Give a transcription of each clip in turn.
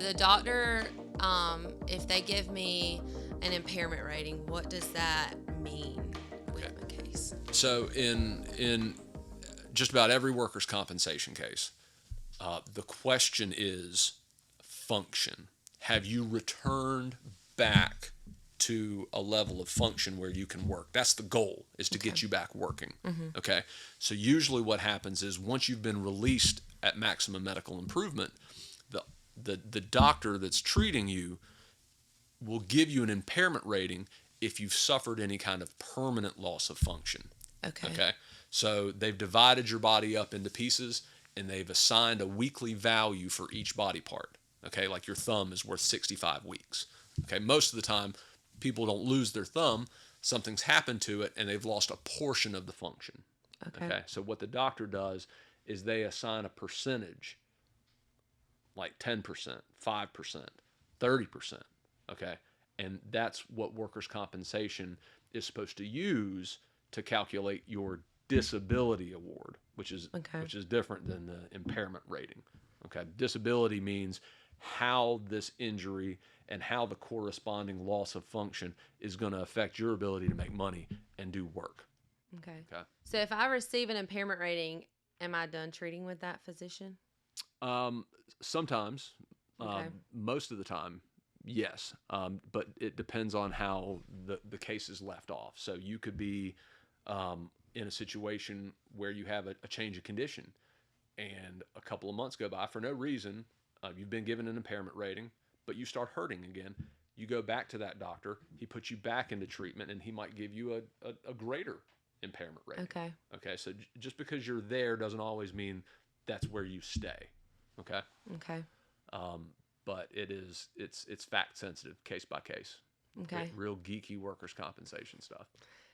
the doctor, if they give me an impairment rating, what does that mean with my case? So in just about every workers' compensation case, the question is function. Have you returned back to a level of function where you can work? That's the goal, is to get you back working. Okay. So usually what happens is once you've been released at maximum medical improvement, the doctor that's treating you will give you an impairment rating if you've suffered any kind of permanent loss of function. Okay. So they've divided your body up into pieces and they've assigned a weekly value for each body part. Okay. Like your thumb is worth 65 weeks. Okay. Most of the time, people don't lose their thumb. Something's happened to it and they've lost a portion of the function. Okay. So what the doctor does is they assign a percentage, like 10%, 5%, 30%. Okay. And that's what workers' compensation is supposed to use to calculate your disability award, which is different than the impairment rating. Okay. Disability means how this injury and how the corresponding loss of function is going to affect your ability to make money and do work. Okay. So if I receive an impairment rating, am I done treating with that physician? Sometimes, most of the time, yes. But it depends on how the case is left off. So you could be in a situation where you have a change of condition and a couple of months go by for no reason. You've been given an impairment rating, but you start hurting again. You go back to that doctor. He puts you back into treatment, and he might give you a greater impairment rating. Okay. So just because you're there doesn't always mean that's where you stay. Okay. But it's fact sensitive, case by case. Okay. Real geeky workers' compensation stuff.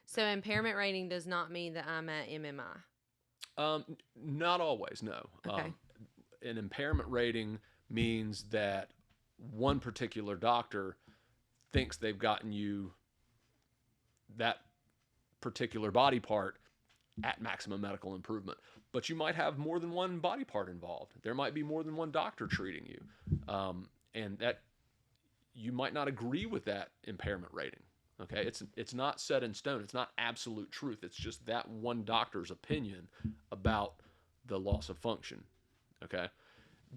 So impairment rating does not mean that I'm at MMI. Not always, no. Okay. An impairment rating means that one particular doctor thinks they've gotten you that particular body part at maximum medical improvement. But you might have more than one body part involved. There might be more than one doctor treating you. And that you might not agree with that impairment rating. Okay, it's not set in stone. It's not absolute truth. It's just that one doctor's opinion about the loss of function. Okay,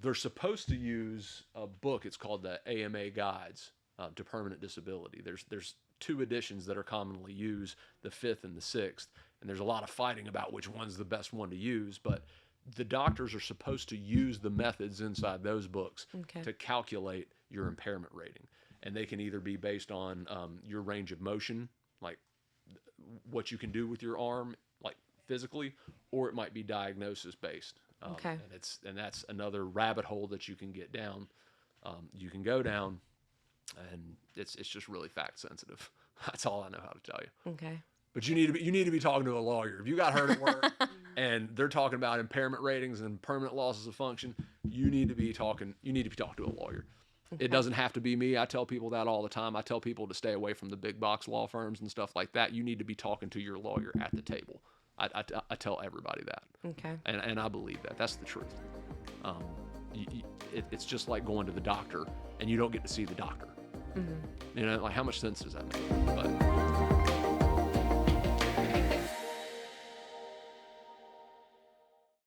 they're supposed to use a book. It's called the AMA Guides to Permanent Disability. There's two editions that are commonly used, the 5th and the 6th, and there's a lot of fighting about which one's the best one to use. But the doctors are supposed to use the methods inside those books to calculate your impairment rating. And they can either be based on your range of motion, like what you can do with your arm, like physically, or it might be diagnosis based. And that's another rabbit hole that you can get down. You can go down, and it's just really fact sensitive. That's all I know how to tell you. Okay. But you need to be talking to a lawyer. If you got hurt at work and they're talking about impairment ratings and permanent losses of function, you need to be talking to a lawyer. It doesn't have to be me. I tell people that all the time. I tell people to stay away from the big box law firms and stuff like that. You need to be talking to your lawyer at the table. I tell everybody that. Okay. And I believe that. That's the truth. It's just like going to the doctor and you don't get to see the doctor. You know, like how much sense does that make? But